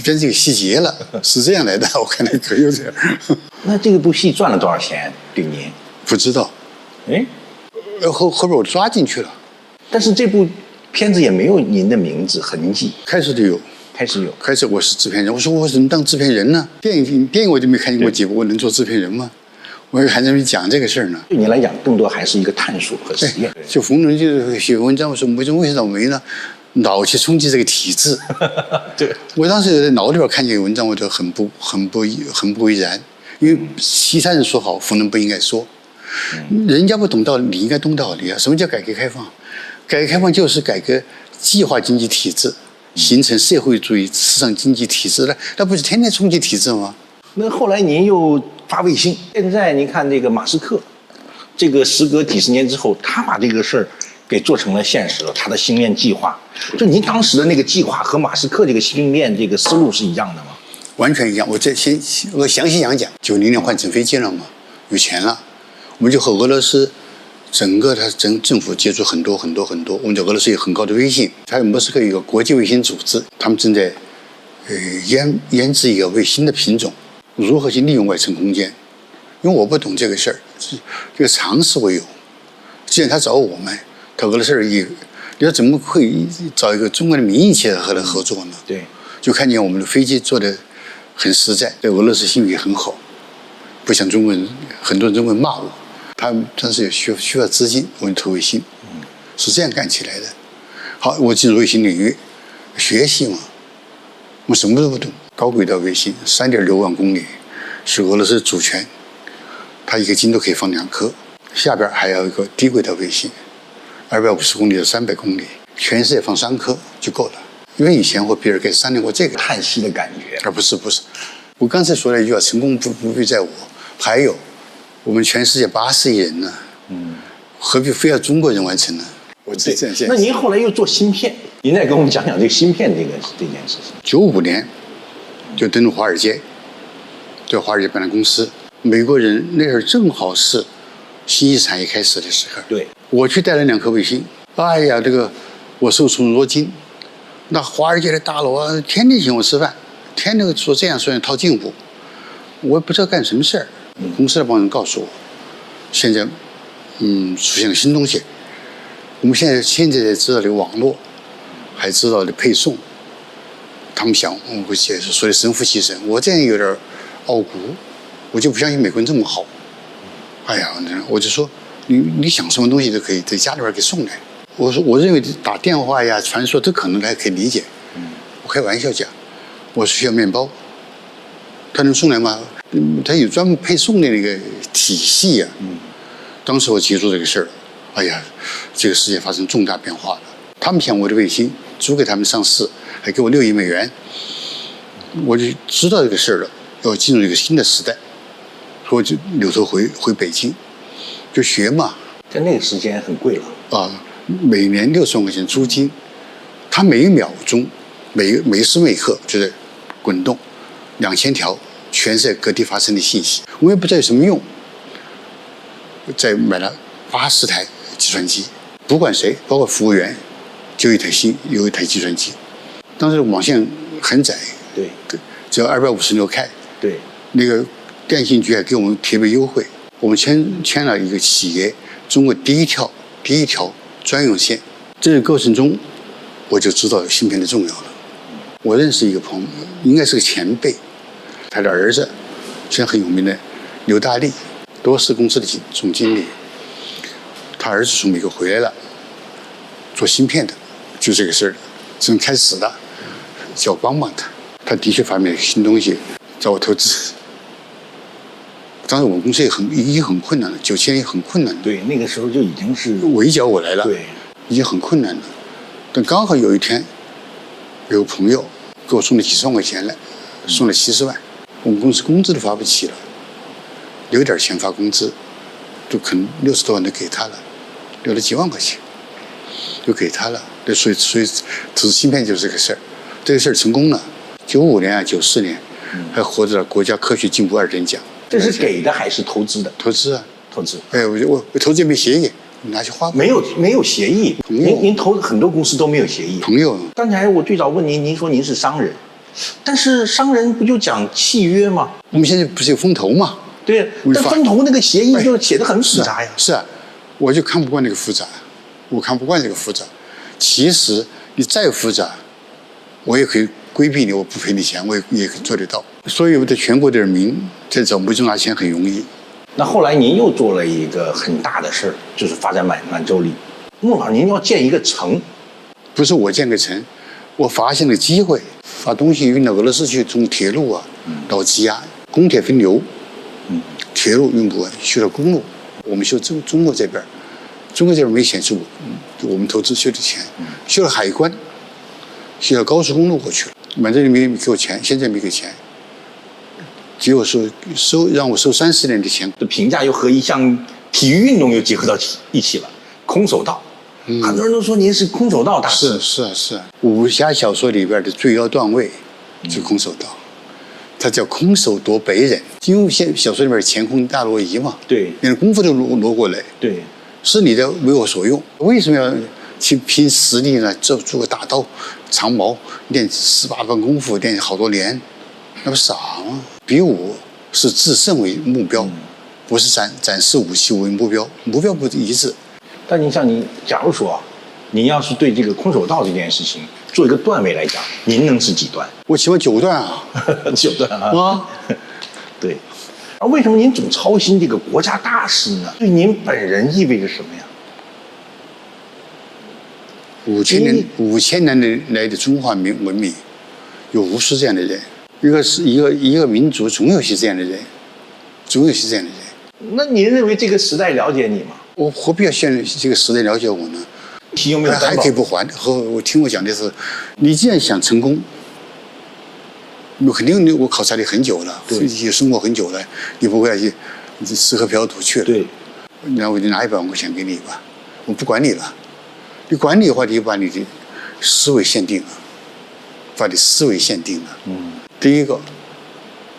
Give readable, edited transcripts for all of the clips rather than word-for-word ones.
变成一个细节了，是这样来的。我看那可有点。那这部戏赚了多少钱？对您？不知道。哎，后边我抓进去了。但是这部片子也没有您的名字痕迹。开始就有。开始我是制片人，我说我怎么当制片人呢？电影我就没看见过几部，我能做制片人吗？我还在那边讲这个事儿呢。对您来讲，更多还是一个探索和实验。就冯仑就写文章，我说为什么没呢？脑去冲击这个体制。对，我当时在脑里边看见文章，我就很不为然，因为其他人说好，冯仑不应该说。人家不懂道理，你应该懂道理啊！什么叫改革开放？改革开放就是改革计划经济体制，形成社会主义市场经济体制，那不是天天冲击体制吗？那后来您又发卫星，现在您看这个马斯克，这个时隔几十年之后，他把这个事儿给做成了现实了，他的星链计划。就您当时的那个计划和马斯克这个星链这个思路是一样的吗？完全一样。我详细讲，90年换成飞机了嘛，有钱了，我们就和俄罗斯整个政府接触很多。我们在俄罗斯有很高的威信，还有莫斯科有一个国际卫星组织，他们正在研制一个卫星的品种，如何去利用外层空间。因为我不懂这个事儿，这个常识我有。既然他找我们，他俄罗斯你要怎么会找一个中国的民营企业和他合作呢？对，就看见我们的飞机做的很实在，对俄罗斯信誉很好，不像中国人，很多人中国人骂我，他们当时也需要资金，我就投卫星，是这样干起来的。好，我进入卫星领域，学习嘛，我什么都不懂。高轨道卫星3.6万公里，是俄罗斯主权，它一个斤都可以放2颗。下边还有一个低轨道卫星，250公里到300公里，全世界放3颗就够了。因为以前和比尔盖茨商量过这个叹息的感觉，而不是。我刚才说了一句话，成功不必在我。还有，我们全世界80亿人呢，何必非要中国人完成呢？我这样。那您后来又做芯片，您再给我们讲讲这个芯片这件事情。95年就登陆华尔街，在华尔街办了公司。美国人那会儿正好是信息产业开始的时候，对，我去带了2颗卫星。哎呀，这个我受宠若惊。那华尔街的大佬啊，天天请我吃饭，天天说这样说套近乎，我也不知道干什么事儿。公司的帮人告诉我，现在出现了新东西。我们现在才知道的网络，还知道的配送。他们想我会解释，所以神乎其神。我这样有点傲骨，我就不相信美国人这么好。哎呀，我就说你想什么东西都可以在家里边给送来。我说我认为打电话呀、传输都可能还可以理解。我开玩笑讲，我是需要面包，他能送来吗？他有专门配送的那个体系呀。当时我接触这个事儿，哎呀，这个世界发生重大变化了。他们想我的卫星租给他们上市，还给我6亿美元，我就知道这个事儿了，要进入一个新的时代，所以我就扭头回北京，就学嘛。在那个时间很贵了啊，每年60万块钱租金，它每1秒钟、每时每刻就在滚动2000条全世界各地发生的信息，我也不知道有什么用。再买了80台计算机，不管谁，包括服务员，就有一台计算机。当时网线很窄，对，只要256K。对，那个电信局还给我们特别优惠，我们签了一个企业中国第一条专用线。这个过程中，我就知道芯片的重要了。我认识一个朋友，应该是个前辈，他的儿子现在很有名的刘大力，多斯公司的总经理。他儿子从美国回来了，做芯片的，就这个事儿，从开始的，叫我帮他。他的确发明了新东西，找我投资。当时我们公司已经很困难了，97年很困难了。对，那个时候就已经是围剿我来了，对，已经很困难了。但刚好有一天，有个朋友给我送了几十万块钱来，送了70万，我们公司工资都发不起了，留点钱发工资，就可能60多万都给他了，留了几万块钱，就给他了。所以投资芯片就是这个事儿，这个事儿成功了。95年啊，94年，还获得了国家科学进步2等奖。这是给的还是投资的？投资啊，投资。哎，我投资也没协议，你拿去花吧。没有协议。您投很多公司都没有协议。朋友。刚才我最早问您，您说您是商人，但是商人不就讲契约吗？我们现在不是有风投嘛？对，但分头那个协议就写得很复杂呀。是啊，我就看不惯那个复杂，我看不惯这个复杂。其实你再复杂，我也可以规避你，我不赔你钱，我也可以做得到。所以我的全国的人民在找穆宗拿钱很容易。那后来您又做了一个很大的事儿，就是发展满洲里。穆老，您要建一个城，不是我建个城，我发现了机会，把东西运到俄罗斯去，从铁路啊到积压，公铁分流。铁路运不完，修了公路。我们修中国这边，中国这边没钱是我们投资修的钱，修了海关，修了高速公路过去了。满洲里没给我钱，现在没给钱，结果让我收30年的钱。这评价又和一项体育运动又结合到一起了，空手道。很多人都说您是空手道大师。是，武侠小说里边的最高段位是空手道。他叫空手夺白刃，因为小说里面乾坤大挪移嘛，对，连功夫都挪过来，对，是你的为我所用。为什么要去拼实力呢？做个大刀、长矛，练18般功夫，练好多年，那不傻吗？比武是自胜为目标，不是展示武器为目标，目标不一致。但您像您，假如说您要是对这个空手道这件事情做一个段位来讲，您能是几段？我起码9段啊9段啊。对。而为什么您总操心这个国家大事呢？对您本人意味着什么呀？5000年来的中华文明，有无数这样的人。一个民族总有些这样的人，总有些这样的人。那您认为这个时代了解你吗？我何必要向这个时代了解我呢？有没有还可以不还？和我听我讲的是，你既然想成功，肯定我考察你很久了，也生活很久了，你不会要去吃喝嫖赌去了。对，然后我就拿100万块钱给你吧，我不管你了。你管你的话，你就把你的思维限定了，把你思维限定了。第一个，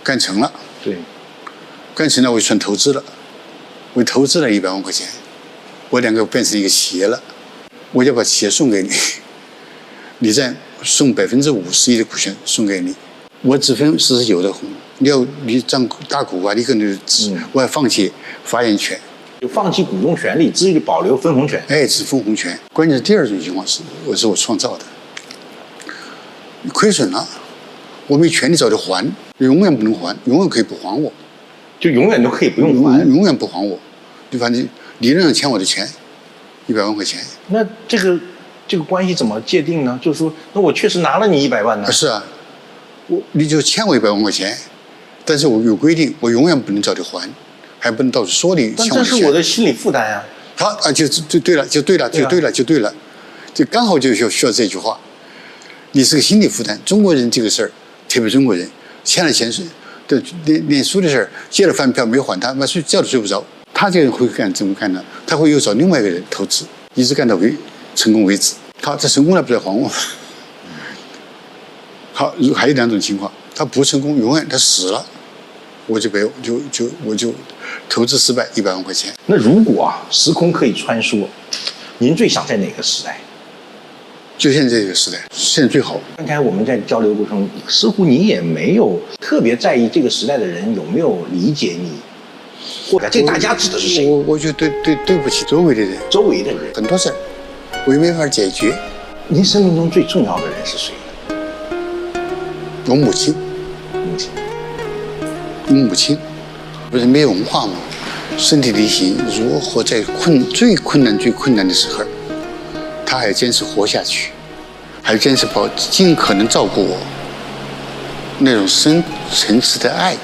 干成了。对，干成了我就算投资了，我投资了100万块钱，我2个变成一个企业了。我就把企业送给你，你再送51%的股权送给你，我只分49%的红。你占大股啊，你可能我要放弃发言权，就放弃股东权利，只保留分红权。只分红权。关键是第2种情况是我创造的，亏损了，我没权利找你还，永远不能还，永远可以不还我，就永远都可以不用还，永远不还我，就反正理论上欠我的钱。100万块钱，那这个关系怎么界定呢？就是说，那我确实拿了你100万呢。是啊，你就欠我100万块钱，但是我有规定，我永远不能找你还，还不能到处说你欠我的钱。但这是我的心理负担呀。就对了，就刚好就需要这句话。你是个心理负担。中国人这个事儿，特别中国人，欠了钱是念书的事儿，借了饭票没还他，睡觉都睡不着。他这个人会怎么干呢？他会又找另外一个人投资，一直干到成功为止。好，他成功了不再还我。好，还有2种情况，他不成功，永远他死了，我就投资失败100万块钱。那如果时空可以穿梭，您最想在哪个时代？就现在这个时代，现在最好。刚才我们在交流过程中，似乎你也没有特别在意这个时代的人有没有理解你。或者这大家指的是谁？我就对不起周围的人，很多事儿我也没法解决。您生命中最重要的人是谁？我母亲。母亲不是没文化吗？身体力行，如何在最困难的时候，她还坚持活下去，还坚持尽可能照顾我，那种深层次的爱。